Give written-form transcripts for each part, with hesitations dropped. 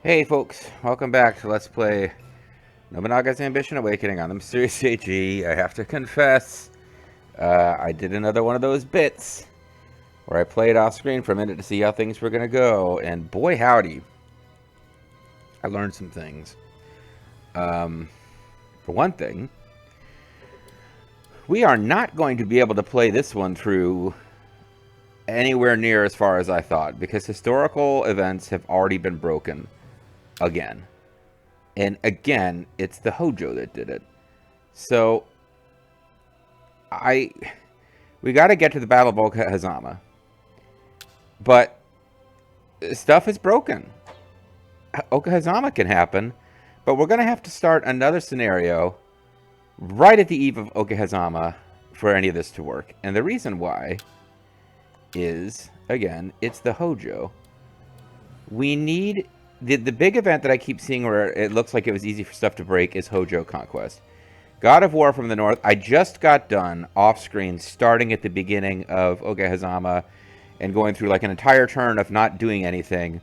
Hey folks, welcome back to Let's Play Nobunaga's Ambition Awakening on the Mysterious AG. I have to confess, I did another one of those bits where I played off screen for a minute to see how things were going to go, and boy howdy, I learned some things. For one thing, we are not going to be able to play this one through anywhere near as far as I thought, because historical events have already been broken again. And again, it's the Hojo that did it. So we got to get to the Battle of Okahazama, but stuff is broken. Okahazama can happen, but we're going to have to start another scenario right at the eve of Okahazama for any of this to work. And the reason why is, again, it's the Hojo. We need the big event that I keep seeing where it looks like it was easy for stuff to break is Hojo Conquest. God of War from the North. I just got done off screen starting at the beginning of Okahazama and going through like an entire turn of not doing anything.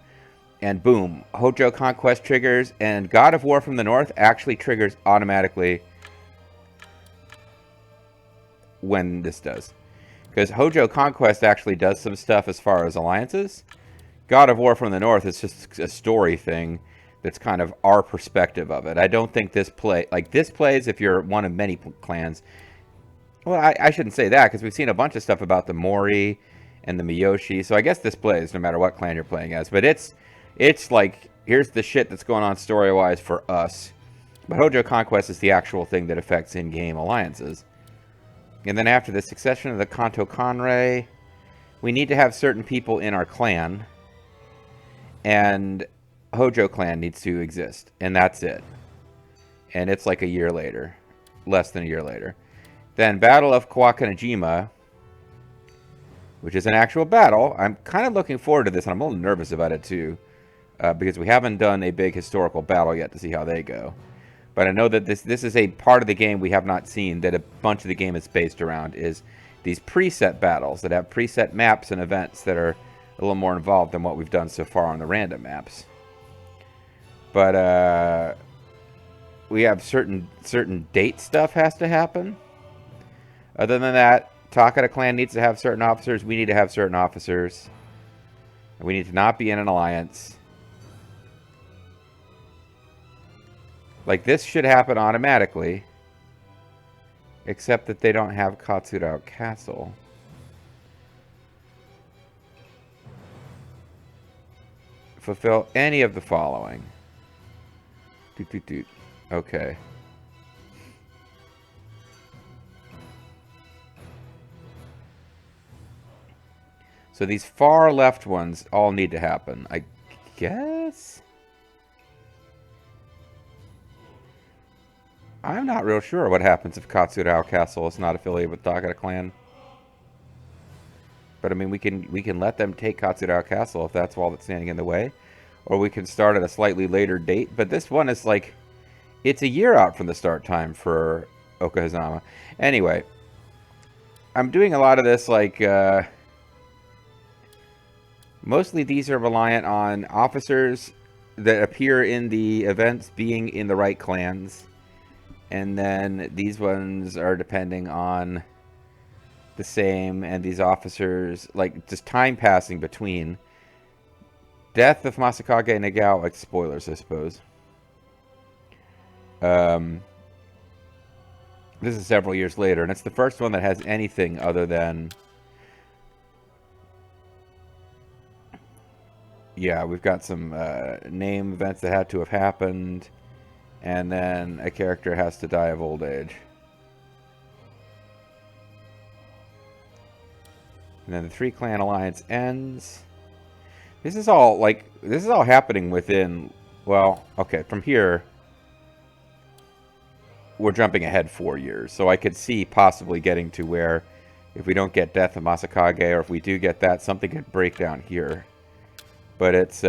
And boom, Hojo Conquest triggers, and God of War from the North actually triggers automatically when this does. Because Hojo Conquest actually does some stuff as far as alliances. God of War from the North is just a story thing that's kind of our perspective of it. I don't think this plays if you're one of many clans. Well, I shouldn't say that because we've seen a bunch of stuff about the Mori and the Miyoshi. So I guess this plays no matter what clan you're playing as. But it's like, here's the shit that's going on story-wise for us. But Hojo Conquest is the actual thing that affects in-game alliances. And then after the succession of the Kanto Kanrei, we need to have certain people in our clan. And Hojo clan needs to exist. And that's it. And it's like a year later. Less than a year later. Then Battle of Kawakanojima, which is an actual battle. I'm kind of looking forward to this, and I'm a little nervous about it too, because we haven't done a big historical battle yet to see how they go. But I know that this is a part of the game we have not seen that a bunch of the game is based around, is these preset battles that have preset maps and events that are a little more involved than what we've done so far on the random maps. But we have certain date stuff has to happen. Other than that, Takada clan needs to have certain officers. We need to have certain officers. We need to not be in an alliance. Like, this should happen automatically. Except that they don't have Katsudao Castle. Fulfill any of the following. Doot, doot, doot. Okay. So these far left ones all need to happen, I guess? I'm not real sure what happens if Katsudao Castle is not affiliated with Takada clan. But I mean, we can let them take Katsudao Castle if that's all that's standing in the way. Or we can start at a slightly later date. But this one is like, it's a year out from the start time for Okahazama. Anyway, I'm doing a lot of this like... mostly these are reliant on officers that appear in the events being in the right clans. And then these ones are depending on the same, and these officers, like, just time passing between. Death of Masakage Nagao, like, spoilers, I suppose. This is several years later, and it's the first one that has anything other than... Yeah, we've got some name events that had to have happened, and then a character has to die of old age. And then the 3-clan alliance ends. This is all happening within, well, okay, from here, we're jumping ahead 4 years. So I could see possibly getting to where, if we don't get Death of Masakage, or if we do get that, something could break down here. But it's,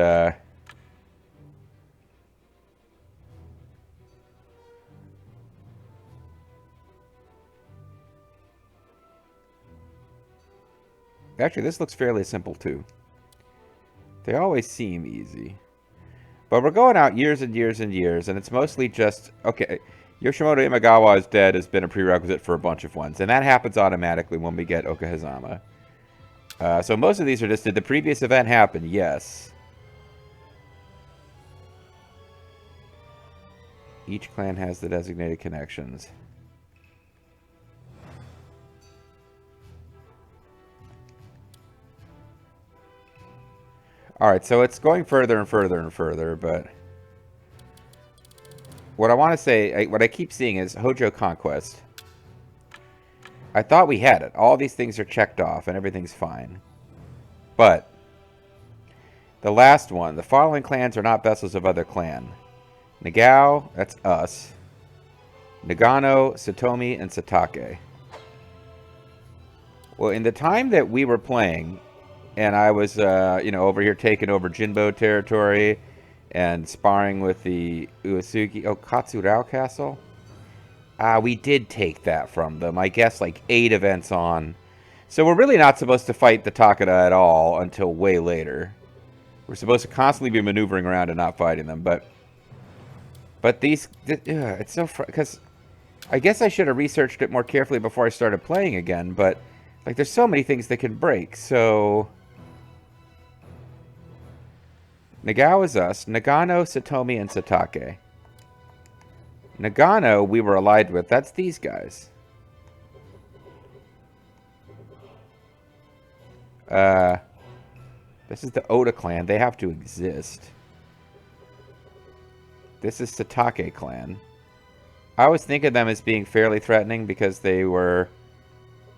actually, this looks fairly simple, too. They always seem easy. But we're going out years and years and years, and it's mostly just, okay, Yoshimoto Imagawa is dead has been a prerequisite for a bunch of ones, and that happens automatically when we get Okahazama. So most of these are just, did the previous event happen? Yes. Each clan has the designated connections. Alright, so it's going further and further and further, but... What I want to say, what I keep seeing is Hojo Conquest. I thought we had it. All these things are checked off and everything's fine. But... The last one, the following clans are not vessels of other clan. Nagao, that's us. Nagano, Satomi, and Satake. Well, in the time that we were playing, and I was, you know, over here taking over Jinbo territory and sparring with the Uesugi... Oh, Katsurao Castle? We did take that from them. I guess like 8 events on. So we're really not supposed to fight the Takeda at all until way later. We're supposed to constantly be maneuvering around and not fighting them, but these... it's so... Because I guess I should have researched it more carefully before I started playing again, but... Like, there's so many things that can break, so... Nagao is us. Nagano, Satomi, and Satake. Nagano, we were allied with. That's these guys. This is the Oda clan. They have to exist. This is Satake clan. I always think of them as being fairly threatening because they were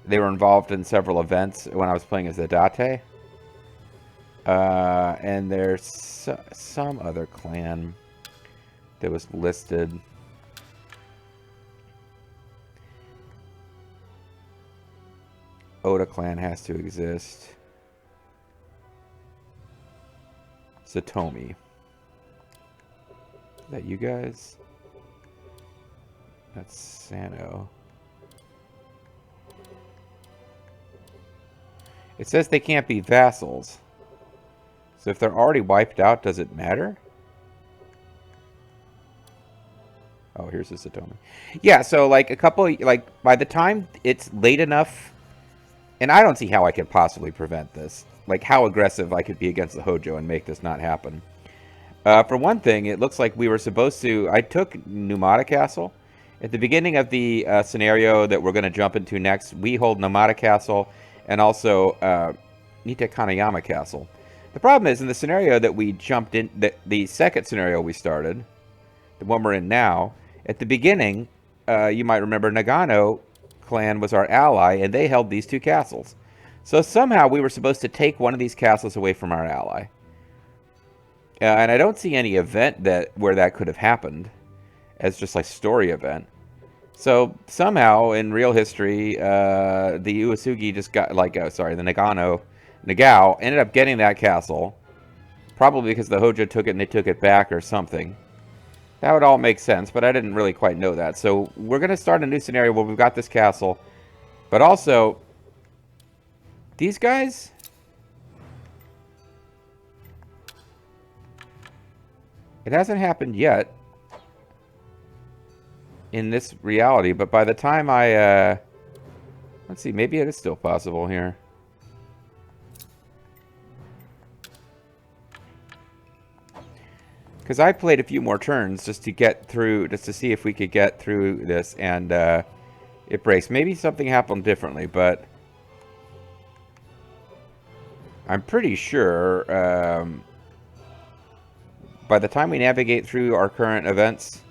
involved in several events when I was playing as the Date. And there's some other clan that was listed. Oda clan has to exist. Satomi. Is that you guys? That's Sano. It says they can't be vassals. So if they're already wiped out, does it matter? Oh, here's the Satomi. Yeah, so like a couple, like by the time it's late enough, and I don't see how I could possibly prevent this. Like how aggressive I could be against the Hojo and make this not happen. For one thing, it looks like we were supposed to... I took Numata Castle. At the beginning of the scenario that we're going to jump into next, we hold Numata Castle and also Nite Kanayama Castle. The problem is, in the scenario that we jumped in, the second scenario we started, the one we're in now, at the beginning, you might remember Nagano clan was our ally, and they held these 2 castles. So somehow we were supposed to take one of these castles away from our ally. And I don't see any event where that could have happened as just like story event. So somehow in real history, the Uesugi just got like, the Nagao ended up getting that castle, probably because the Hojo took it and they took it back or something. That would all make sense, but I didn't really quite know that. So we're going to start a new scenario where we've got this castle, but also these guys. It hasn't happened yet in this reality, but by the time I, let's see, maybe it is still possible here. Because I played a few more turns just to get through, just to see if we could get through this, and it breaks. Maybe something happened differently, but I'm pretty sure by the time we navigate through our current events,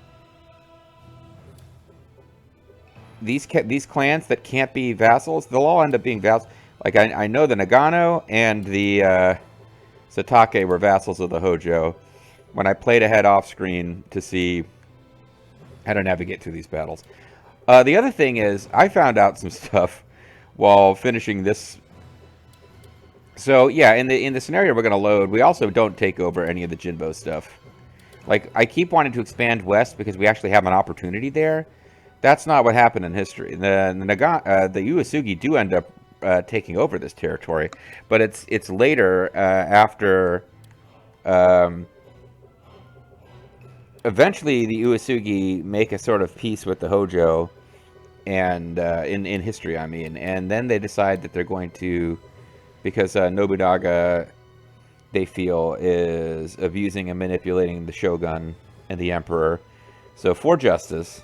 these clans that can't be vassals, they'll all end up being vassals. Like, I know the Nagano and the Satake were vassals of the Hojo when I played ahead off screen to see how to navigate through these battles. The other thing is, I found out some stuff while finishing this. So yeah, in the scenario we're going to load, we also don't take over any of the Jinbo stuff. Like, I keep wanting to expand west because we actually have an opportunity there. That's not what happened in history. The Uesugi do end up taking over this territory, but it's later after eventually the Uesugi make a sort of peace with the Hojo, and in history, I mean, and then they decide that they're going to, because Nobunaga, they feel, is abusing and manipulating the shogun and the emperor. So for justice,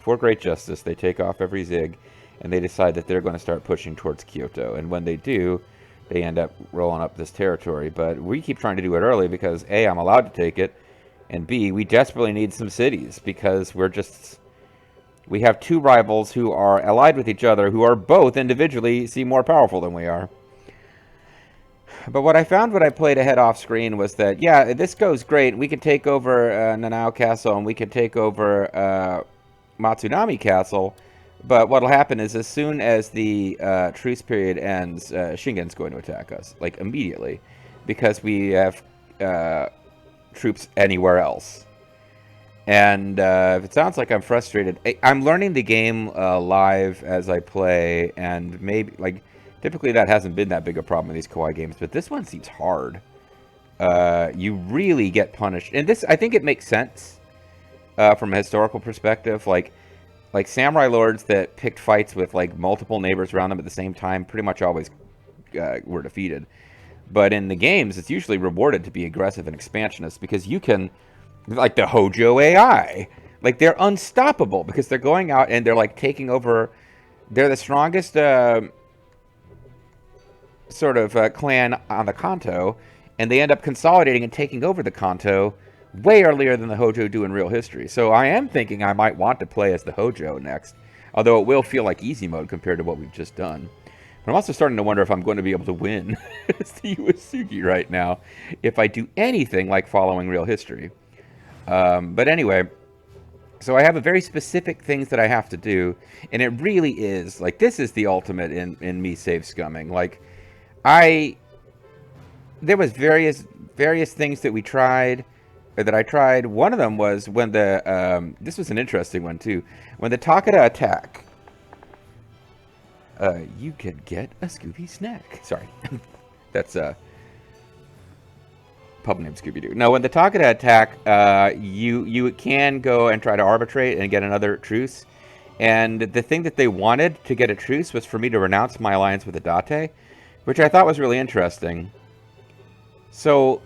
for great justice, they take off every zig, and they decide that they're going to start pushing towards Kyoto. And when they do, they end up rolling up this territory. But we keep trying to do it early because A, I'm allowed to take it, and B, we desperately need some cities because we have two rivals who are allied with each other, who are both individually seem more powerful than we are. But what I found when I played ahead off screen was that, yeah, this goes great. We can take over Nanao Castle, and we can take over Matsunami Castle. But what'll happen is as soon as the truce period ends, Shingen's going to attack us, like immediately, because we have troops anywhere else. And if it sounds like I'm frustrated, I'm learning the game live as I play, and maybe, like, typically that hasn't been that big a problem in these Kawaii games, but this one seems hard. You really get punished. And this, I think it makes sense from a historical perspective. Like samurai lords that picked fights with, like, multiple neighbors around them at the same time pretty much always were defeated. But in the games, it's usually rewarded to be aggressive and expansionist because you can... Like the Hojo AI. Like, they're unstoppable because they're going out and they're, like, taking over. They're the strongest sort of clan on the Kanto, and they end up consolidating and taking over the Kanto way earlier than the Hojo do in real history. So I am thinking I might want to play as the Hojo next, although it will feel like easy mode compared to what we've just done. But I'm also starting to wonder if I'm going to be able to win as the Uesugi right now if I do anything like following real history. But anyway, so I have a very specific things that I have to do, and it really is, like, this is the ultimate in me save scumming. Like, there was various things that we tried, or that I tried. One of them was when the, this was an interesting one too, when the Takeda attack, you could get a Scooby snack. Sorry, that's, pub name Scooby-Doo. No, when the Takeda attack, you can go and try to arbitrate and get another truce. And the thing that they wanted to get a truce was for me to renounce my alliance with the Date, which I thought was really interesting. So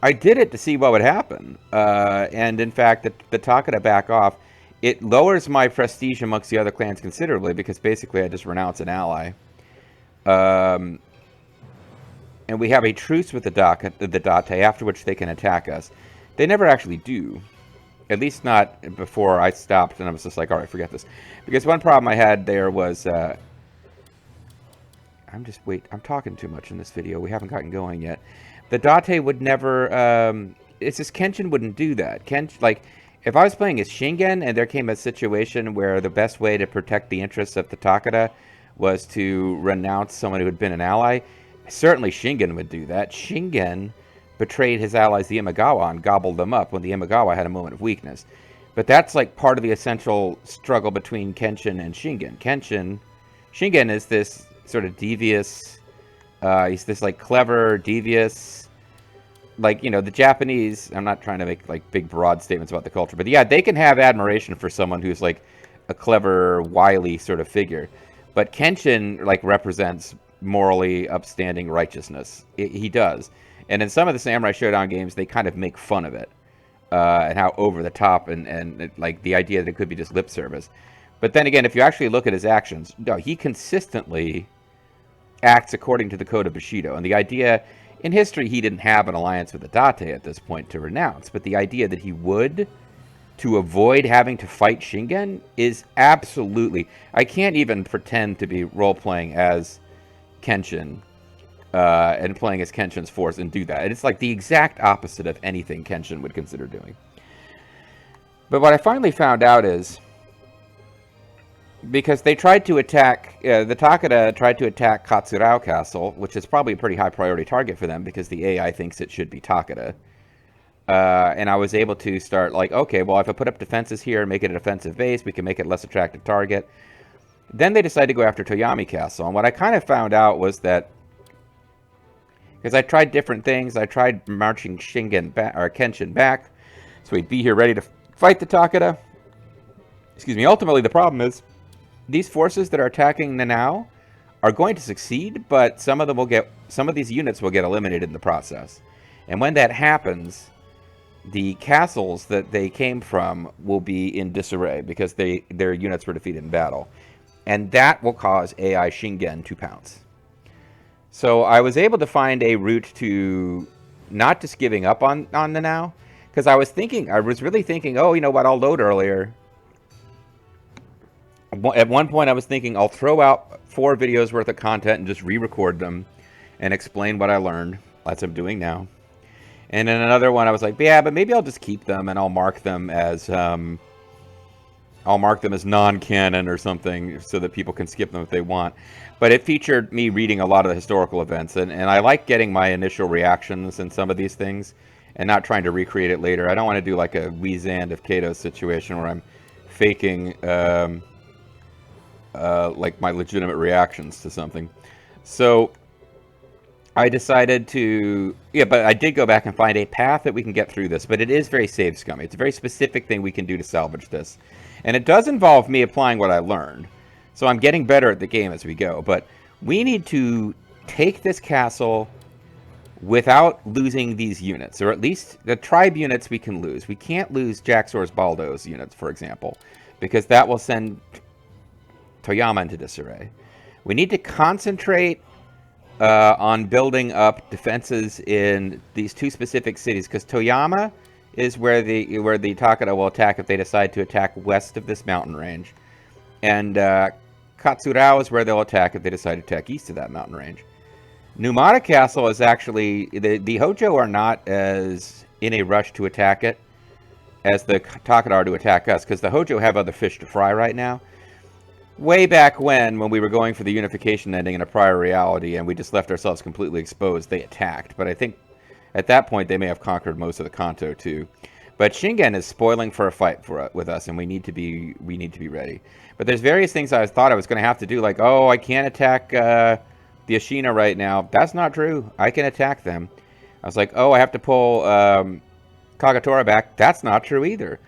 I did it to see what would happen. And in fact, the Takeda back off. It lowers my prestige amongst the other clans considerably because basically I just renounce an ally. And we have a truce with the Date, after which they can attack us. They never actually do. At least not before I stopped, and I was just like, alright, forget this. Because one problem I had there was... I'm talking too much in this video. We haven't gotten going yet. The Date would never... it's just Kenshin wouldn't do that. Like, if I was playing as Shingen, and there came a situation where the best way to protect the interests of the Takeda was to renounce someone who had been an ally... Certainly Shingen would do that. Shingen betrayed his allies, the Imagawa, and gobbled them up when the Imagawa had a moment of weakness. But that's like part of the essential struggle between Kenshin and Shingen. Shingen is this sort of devious, he's this like clever, devious, like, you know, the Japanese, I'm not trying to make like big broad statements about the culture, but yeah, they can have admiration for someone who's like a clever, wily sort of figure. But Kenshin like represents morally upstanding righteousness. He does. And in some of the Samurai Showdown games, they kind of make fun of it. And how over the top and like the idea that it could be just lip service. But then again, if you actually look at his actions, no, he consistently acts according to the code of Bushido. And the idea, in history, he didn't have an alliance with the Date at this point to renounce. But the idea that he would, to avoid having to fight Shingen, is absolutely... I can't even pretend to be role-playing as Kenshin and playing as Kenshin's force and do that. And it's like the exact opposite of anything Kenshin would consider doing. But what I finally found out is, because they tried to attack, the Takeda tried to attack Katsurao Castle, which is probably a pretty high priority target for them because the AI thinks it should be Takeda. And I was able to start like, okay, well, if I put up defenses here and make it a defensive base, we can make it a less attractive target. Then they decided to go after Toyami Castle. And what I kind of found out was that, because I tried different things, I tried marching Kenshin back. So we'd be here ready to fight the Takeda. Excuse me. Ultimately, the problem is these forces that are attacking the now are going to succeed, but some of these units will get eliminated in the process. And when that happens, the castles that they came from will be in disarray because their units were defeated in battle. And that will cause AI Shingen to pounce. So I was able to find a route to not just giving up on the now, because I was really thinking, oh, you know what, I'll load earlier. At one point I was thinking I'll throw out 4 videos worth of content and just re-record them and explain what I learned, as I'm doing now. And in another one I was like, yeah, but maybe I'll just keep them and I'll mark them as non-canon or something so that people can skip them if they want. But it featured me reading a lot of the historical events, and I like getting my initial reactions in some of these things and not trying to recreate it later. I don't want to do like a Weezand of Cato situation where I'm faking like my legitimate reactions to something. So I decided to, but I did go back and find a path that we can get through this, but it is very save scummy. It's a very specific thing we can do to salvage this. And it does involve me applying what I learned. So I'm getting better at the game as we go, but we need to take this castle without losing these units, or at least the tribe units we can lose. We can't lose Jaxor's Baldo's units, for example, because that will send Toyama into disarray. We need to concentrate on building up defenses in these 2 specific cities, because Toyama is where the Takeda will attack if they decide to attack west of this mountain range, and Katsurao is where they'll attack if they decide to attack east of that mountain range. Numata Castle is actually, the Hojo are not as in a rush to attack it as the Takeda are to attack us, because the Hojo have other fish to fry right now. Way back when we were going for the unification ending in a prior reality and we just left ourselves completely exposed, they attacked. But I think at that point they may have conquered most of the Kanto too. But Shingen is spoiling for a fight with us, and we need to be ready. But there's various things I thought I was going to have to do, like, oh, I can't attack the Ashina right now. That's not true. I can attack them. I was like, oh, I have to pull Kagetora back. That's not true either.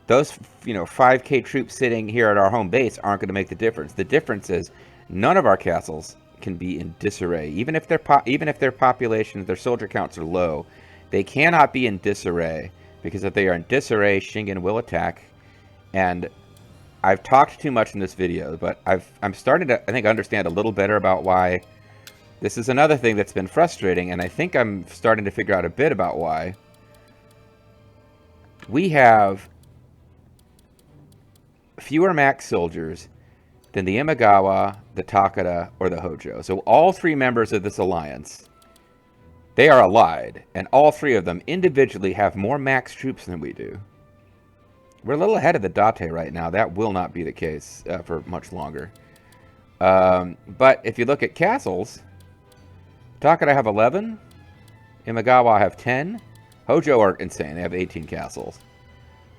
Those 5K troops sitting here at our home base aren't going to make the difference. The difference is none of our castles can be in disarray, even if their populations, their soldier counts are low. They cannot be in disarray, because if they are in disarray, Shingen will attack. And I've talked too much in this video, but I'm starting to, I think, understand a little better about why. This is another thing that's been frustrating, and I think I'm starting to figure out a bit about why. We have fewer max soldiers than the Imagawa, the Takeda, or the Hojo. So all 3 members of this alliance, they are allied, and all 3 of them individually have more max troops than we do. We're a little ahead of the Date right now. That will not be the case for much longer. But if you look at castles, Takeda have 11, Imagawa have 10, Hojo are insane. They have 18 castles.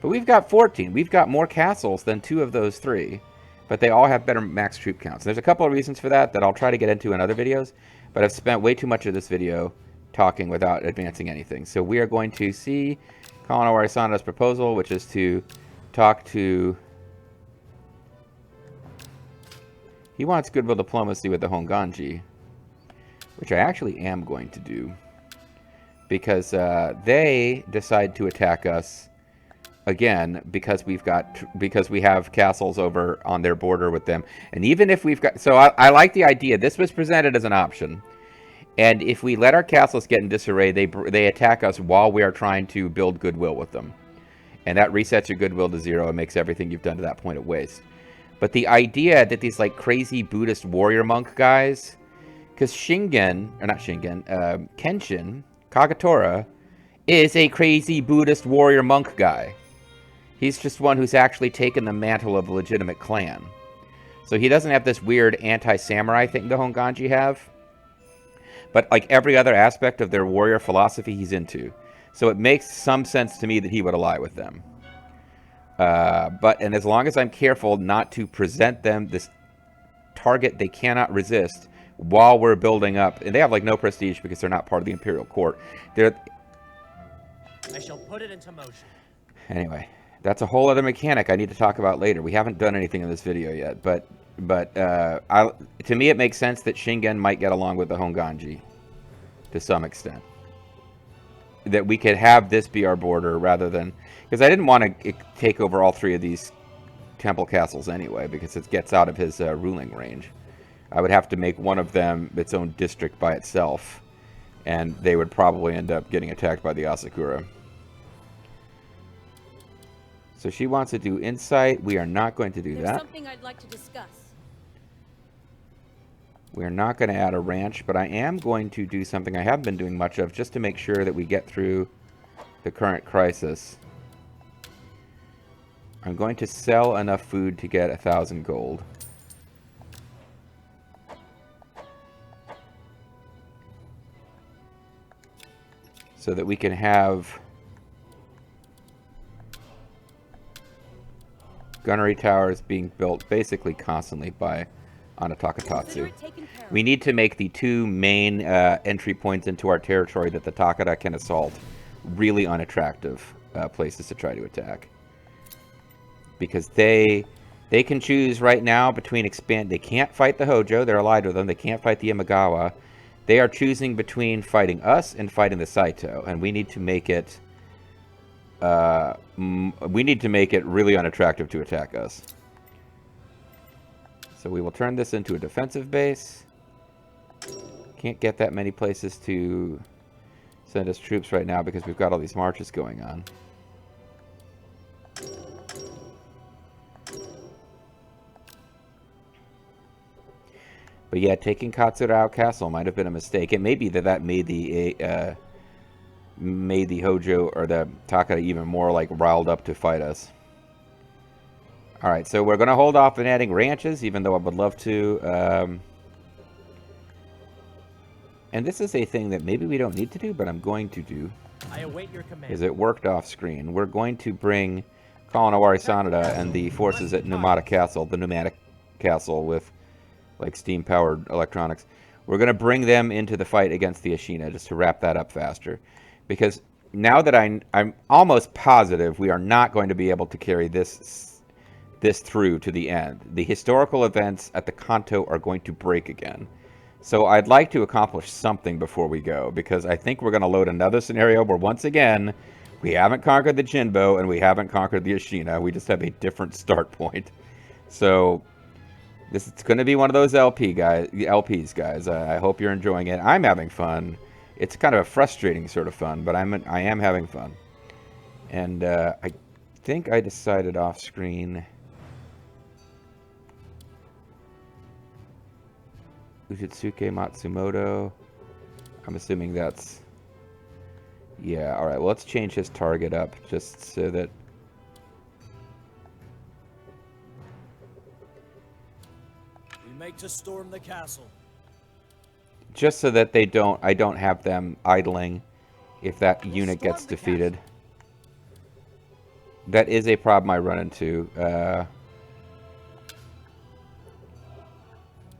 But we've got 14. We've got more castles than 2 of those 3. But they all have better max troop counts. There's a couple of reasons for that I'll try to get into in other videos. But I've spent way too much of this video talking without advancing anything. So we are going to see Colonel Warisano's proposal, which is to talk to... He wants goodwill diplomacy with the Honganji, which I actually am going to do. Because they decide to attack us again, because we have castles over on their border with them. And even if we've got... So I like the idea. This was presented as an option. And if we let our castles get in disarray, they attack us while we are trying to build goodwill with them. And that resets your goodwill to 0 and makes everything you've done to that point a waste. But the idea that these like crazy Buddhist warrior monk guys... Because Kenshin, Kagetora, is a crazy Buddhist warrior monk guy. He's just one who's actually taken the mantle of a legitimate clan. So he doesn't have this weird anti-samurai thing the Honganji have. But like every other aspect of their warrior philosophy, he's into. So it makes some sense to me that he would ally with them. And as long as I'm careful not to present them this target they cannot resist while we're building up, and they have like no prestige because they're not part of the imperial court. I shall put it into motion. Anyway, that's a whole other mechanic I need to talk about later. We haven't done anything in this video yet, but to me it makes sense that Shingen might get along with the Honganji to some extent. That we could have this be our border rather than... Because I didn't want to take over all 3 of these temple castles anyway, because it gets out of his ruling range. I would have to make one of them its own district by itself, and they would probably end up getting attacked by the Asakura. So she wants to do insight. We are not going to do that. Something I'd like to discuss. We're not going to add a ranch, but I am going to do something I haven't been doing much of, just to make sure that we get through the current crisis. I'm going to sell enough food to get 1,000 gold. So that we can have gunnery towers being built basically constantly by Anatakatatsu. We need to make the 2 main entry points into our territory that the Takeda can assault really unattractive places to try to attack. Because they can choose right now between expand... They can't fight the Hojo, they're allied with them. They can't fight the Imagawa. They are choosing between fighting us and fighting the Saito, and we need to make it... we need to make it really unattractive to attack us. So we will turn this into a defensive base. Can't get that many places to send us troops right now because we've got all these marches going on. But yeah, taking Katsurao Castle might have been a mistake. It may be that made the Hojo or the Takeda even more like riled up to fight us. All right, so we're going to hold off on adding ranches, even though I would love to. And this is a thing that maybe we don't need to do, but I'm going to do. I await your command. Is it worked off screen? We're going to bring Kawanawari Sanada and the forces at Numata Castle, the pneumatic castle with like steam-powered electronics. We're going to bring them into the fight against the Ashina just to wrap that up faster. Because now that I'm almost positive we are not going to be able to carry this through to the end. The historical events at the Kanto are going to break again. So I'd like to accomplish something before we go, because I think we're going to load another scenario where once again we haven't conquered the Jinbo and we haven't conquered the Ashina. We just have a different start point. So this is going to be one of those LPs, guys. I hope you're enjoying it. I'm having fun. It's kind of a frustrating sort of fun, but I am having fun. And I think I decided off screen. Ujitsuke Matsumoto. I'm assuming that's... Yeah, alright. Well, let's change his target up just so that... We make to storm the castle. Just so that I don't have them idling if that unit gets defeated. That is a problem I run into.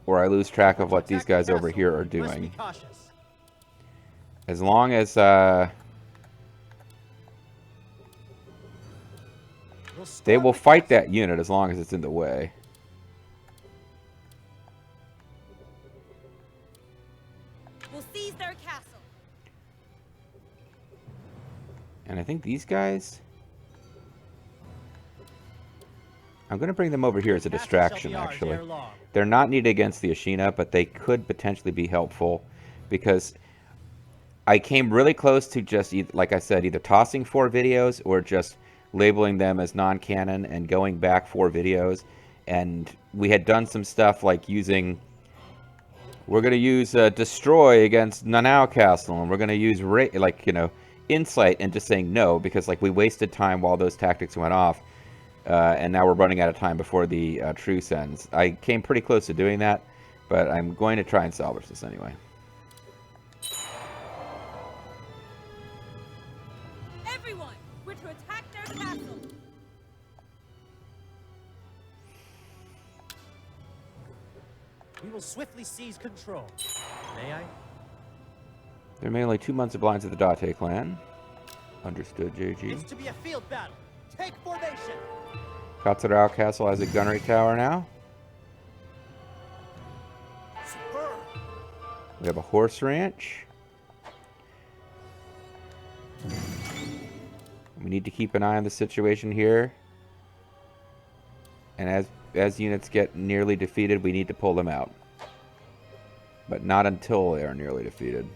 Or I lose track of what these guys over here are doing. As long as they will fight that unit as long as it's in the way. We'll seize their castle. And I think these guys... I'm going to bring them over here as a distraction, actually. They're not needed against the Ashina, but they could potentially be helpful. Because I came really close to just, like I said, either tossing 4 videos or just labeling them as non-canon and going back 4 videos. And we had done some stuff like using... We're going to use Destroy against Nanao Castle, and we're going to use, Insight, and just saying no, because we wasted time while those tactics went off. And now we're running out of time before the truce ends. I came pretty close to doing that, but I'm going to try and salvage this anyway. Everyone, we're to attack their castle. We will swiftly seize control. May I? There may only 2 months of lines of the Date clan. Understood, JG. It's to be a field battle. Take formation. Katsurao Castle has a gunnery tower now. Superb. We have a horse ranch. We need to keep an eye on the situation here. And as units get nearly defeated, we need to pull them out. But not until they are nearly defeated.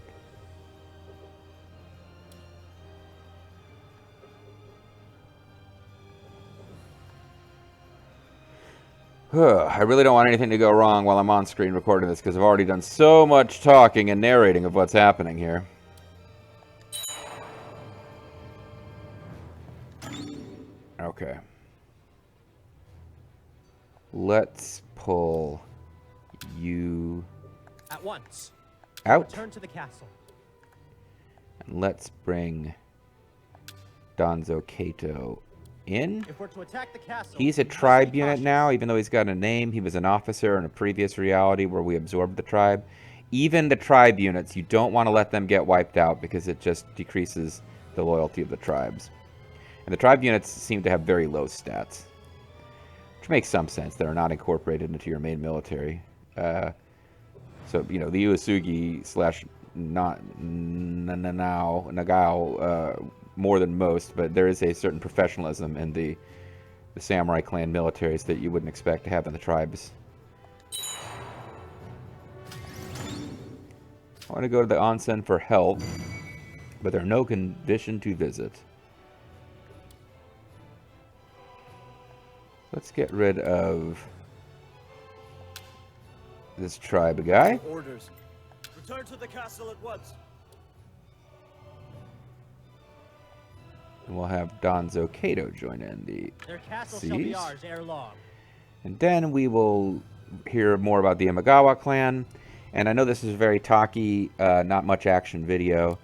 I really don't want anything to go wrong while I'm on screen recording this, because I've already done so much talking and narrating of what's happening here. Okay. Let's pull you At once. out. Return to the castle. And let's bring Danzo Kato in. If we're to attack the castle, He's a we must tribe be unit cautious. now, even though he's got a name. He was an officer in a previous reality where we absorbed the tribe. Even the tribe units, you don't want to let them get wiped out because it just decreases the loyalty of the tribes. And the tribe units seem to have very low stats, which makes some sense. They're not incorporated into your main military. So, you know, the Uesugi slash Nagao more than most, but there is a certain professionalism in the samurai clan militaries that you wouldn't expect to have in the tribes. I want to go to the onsen for help, but they're no condition to visit. Let's get rid of this tribe guy. Orders. Return to the castle at once. And we'll have Danzo Kato join in the Their castle shall be siege. ours ere long. And then we will hear more about the Imagawa clan. And I know this is a very talky, not much action video,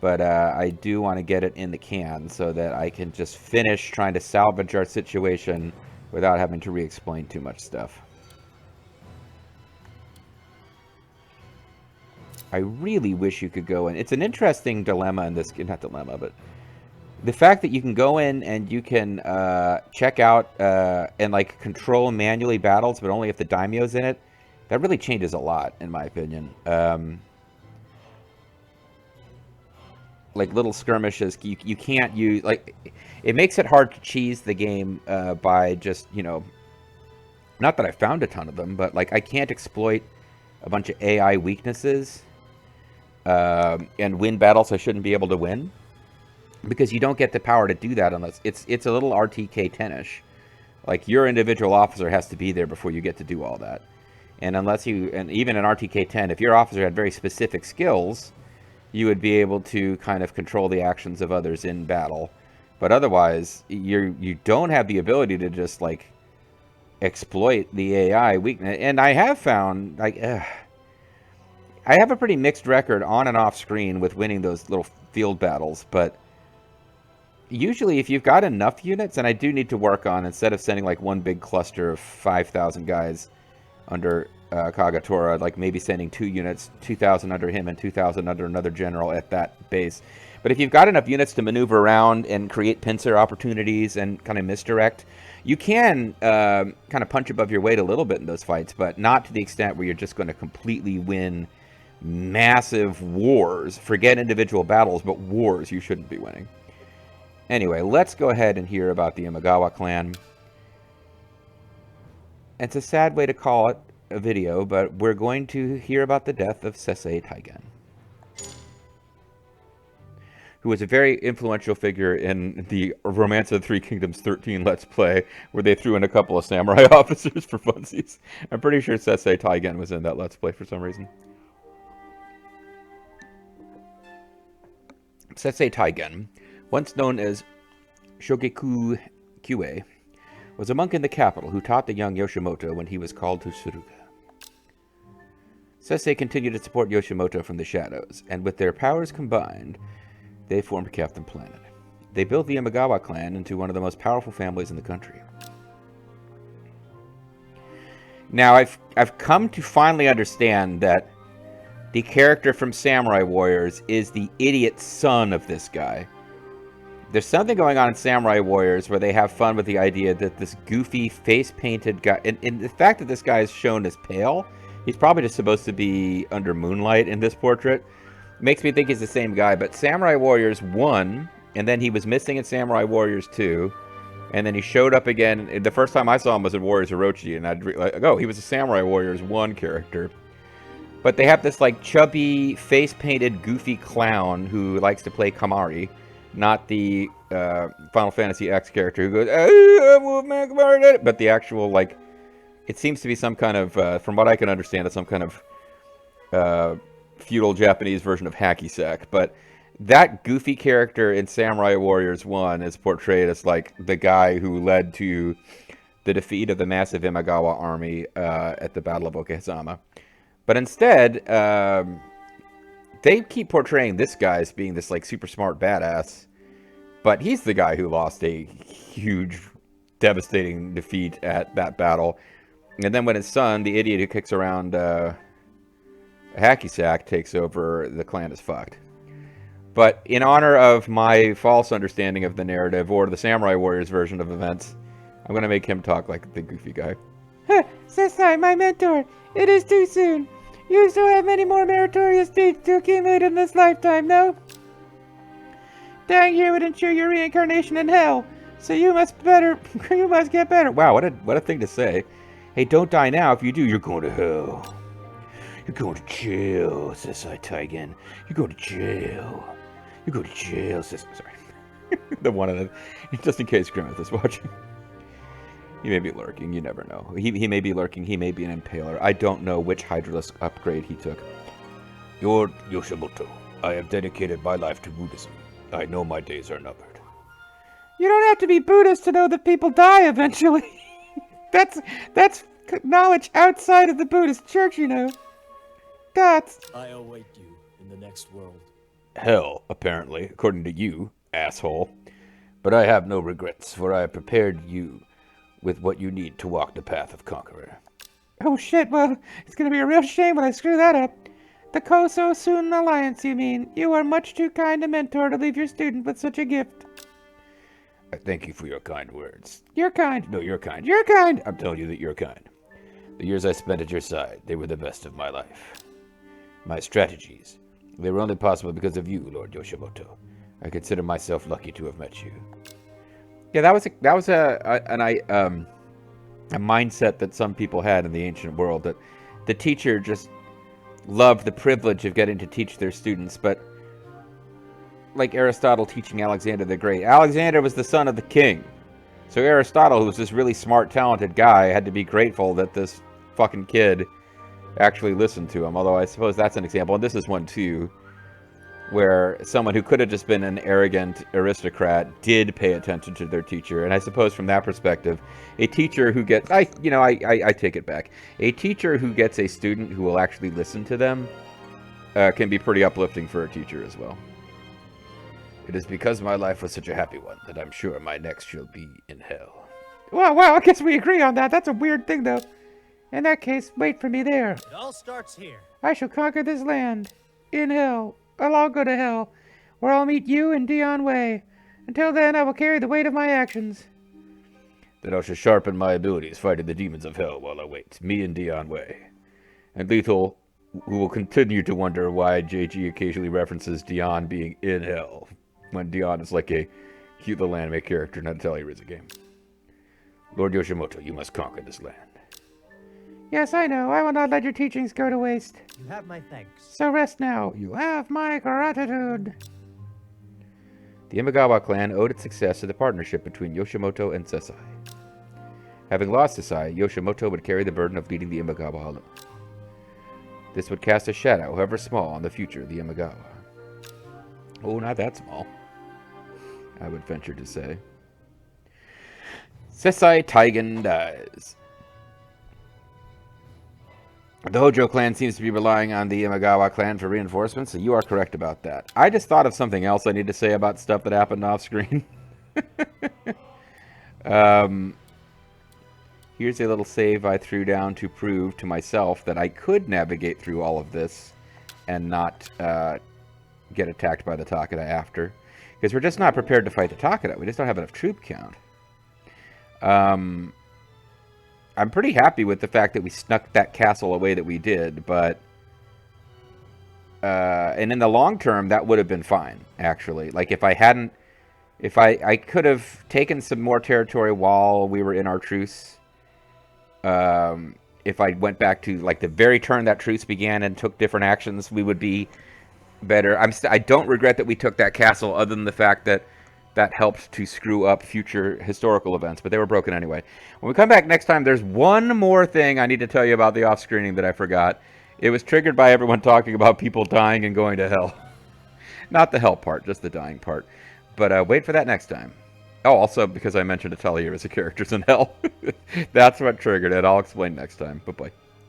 but I do want to get it in the can so that I can just finish trying to salvage our situation without having to re-explain too much stuff. I really wish you could go in. It's an interesting dilemma in this, not dilemma, but the fact that you can go in and you can check out and like control manually battles, but only if the daimyo's in it, that really changes a lot, in my opinion. Like little skirmishes, you can't use, like, it makes it hard to cheese the game by just, you know, not that I found a ton of them, but like I can't exploit a bunch of AI weaknesses and win battles I shouldn't be able to win, because you don't get the power to do that unless it's a little RTK 10ish. Like your individual officer has to be there before you get to do all that. And unless you, and even in RTK 10, if your officer had very specific skills, you would be able to kind of control the actions of others in battle. But otherwise, you don't have the ability to just like exploit the AI weakness. And I have found, like, I have a pretty mixed record on and off screen with winning those little field battles, but usually if you've got enough units, and I do need to work on, instead of sending like one big cluster of 5,000 guys under Kagatora, like maybe sending 2 units, 2,000 under him and 2,000 under another general at that base. But if you've got enough units to maneuver around and create pincer opportunities and kind of misdirect, you can kind of punch above your weight a little bit in those fights, but not to the extent where you're just going to completely win massive wars. Forget individual battles, but wars you shouldn't be winning. Anyway, let's go ahead and hear about the Imagawa clan. It's a sad way to call it a video, but we're going to hear about the death of Sessai Taigen, who was a very influential figure in the Romance of the Three Kingdoms 13 Let's Play, where they threw in a couple of samurai officers for funsies. I'm pretty sure Sessai Taigen was in that Let's Play for some reason. Sessai Taigen, once known as Shogeku Kyue, was a monk in the capital who taught the young Yoshimoto when he was called to Suruga. Sessai continued to support Yoshimoto from the shadows, and with their powers combined, they formed Captain Planet. They built the Imagawa clan into one of the most powerful families in the country. Now, I've come to finally understand that the character from Samurai Warriors is the idiot son of this guy. There's something going on in Samurai Warriors where they have fun with the idea that this goofy, face-painted guy... And the fact that this guy is shown as pale, he's probably just supposed to be under moonlight in this portrait, makes me think he's the same guy. But Samurai Warriors 1, and then he was missing in Samurai Warriors 2, and then he showed up again. The first time I saw him was in Warriors Orochi, and I'd like, oh, he was a Samurai Warriors 1 character. But they have this, like, chubby, face-painted, goofy clown who likes to play Kamari. Not the Final Fantasy X character who goes, hey, but the actual, like, it seems to be some kind of, from what I can understand, it's some kind of feudal Japanese version of hacky sack. But that goofy character in Samurai Warriors 1 is portrayed as, like, the guy who led to the defeat of the massive Imagawa army at the Battle of Okehazama. But instead, they keep portraying this guy as being this, like, super smart badass. But he's the guy who lost a huge, devastating defeat at that battle. And then when his son, the idiot who kicks around a hacky sack, takes over, the clan is fucked. But in honor of my false understanding of the narrative, or the Samurai Warriors version of events, I'm going to make him talk like the goofy guy. Sessai, my mentor, it is too soon. You still have many more meritorious deeds to accumulate in this lifetime, no? Dying here would ensure your reincarnation in hell, so you must get better. Wow, what a thing to say. Hey, don't die now. If you do, you're going to hell. You're going to jail, Sessai Taigen. You're going to jail. You're going to jail, Sessai. Sorry. The one of them. Just in case Grimmeth is watching. He may be lurking, you never know. He may be lurking, he may be an impaler. I don't know which Hydralisk upgrade he took. You're Yoshimoto. I have dedicated my life to Buddhism. I know my days are numbered. You don't have to be Buddhist to know that people die eventually. That's knowledge outside of the Buddhist church, you know. That's... I await you in the next world. Hell, apparently, according to you, asshole. But I have no regrets, for I have prepared you with what you need to walk the path of Conqueror. Oh shit, well, it's gonna be a real shame when I screw that up. The Koso Soon Alliance, you mean? You are much too kind a mentor to leave your student with such a gift. I thank you for your kind words. You're kind. No, you're kind. You're kind! I'm telling you that you're kind. The years I spent at your side, they were the best of my life. My strategies, they were only possible because of you, Lord Yoshimoto. I consider myself lucky to have met you. Yeah, that was a mindset that some people had in the ancient world, that the teacher just loved the privilege of getting to teach their students. But like Aristotle teaching Alexander the Great, Alexander was the son of the king, so Aristotle, who was this really smart, talented guy, had to be grateful that this fucking kid actually listened to him. Although I suppose that's an example, and this is one too, where someone who could have just been an arrogant aristocrat did pay attention to their teacher. And I suppose from that perspective, a teacher who gets, I take it back. A teacher who gets a student who will actually listen to them can be pretty uplifting for a teacher as well. It is because my life was such a happy one that I'm sure my next shall be in hell. Wow, I guess we agree on that. That's a weird thing, though. In that case, wait for me there. It all starts here. I shall conquer this land. In hell. I'll go to hell, where I'll meet you and Dion Wei. Until then, I will carry the weight of my actions. Then I shall sharpen my abilities fighting the demons of hell while I wait. Me and Dion Wei. And Lethal, who will continue to wonder why JG occasionally references Dion being in hell, when Dion is like a cute little anime character, not a Telly-Rizza game. Lord Yoshimoto, you must conquer this land. Yes, I know. I will not let your teachings go to waste. You have my thanks. So rest now. You have my gratitude. The Imagawa clan owed its success to the partnership between Yoshimoto and Sessai. Having lost Sessai, Yoshimoto would carry the burden of leading the Imagawa alone. This would cast a shadow, however small, on the future of the Imagawa. Oh, not that small, I would venture to say. Sessai Taigen dies. The Hojo clan seems to be relying on the Imagawa clan for reinforcements, so you are correct about that. I just thought of something else I need to say about stuff that happened off screen. Here's a little save I threw down to prove to myself that I could navigate through all of this and not get attacked by the Takeda after. Because we're just not prepared to fight the Takeda. We just don't have enough troop count. I'm pretty happy with the fact that we snuck that castle away that we did, but... and in the long term, that would have been fine, actually. Like, if I hadn't... If I could have taken some more territory while we were in our truce. If I went back to, like, the very turn that truce began and took different actions, we would be better. I don't regret that we took that castle, other than the fact that that helped to screw up future historical events, but they were broken anyway. When we come back next time, there's one more thing I need to tell you about the off-screening that I forgot. It was triggered by everyone talking about people dying and going to hell. Not the hell part, just the dying part. But wait for that next time. Oh, also, because I mentioned Atelier as a character's in hell. That's what triggered it. I'll explain next time. Bye-bye.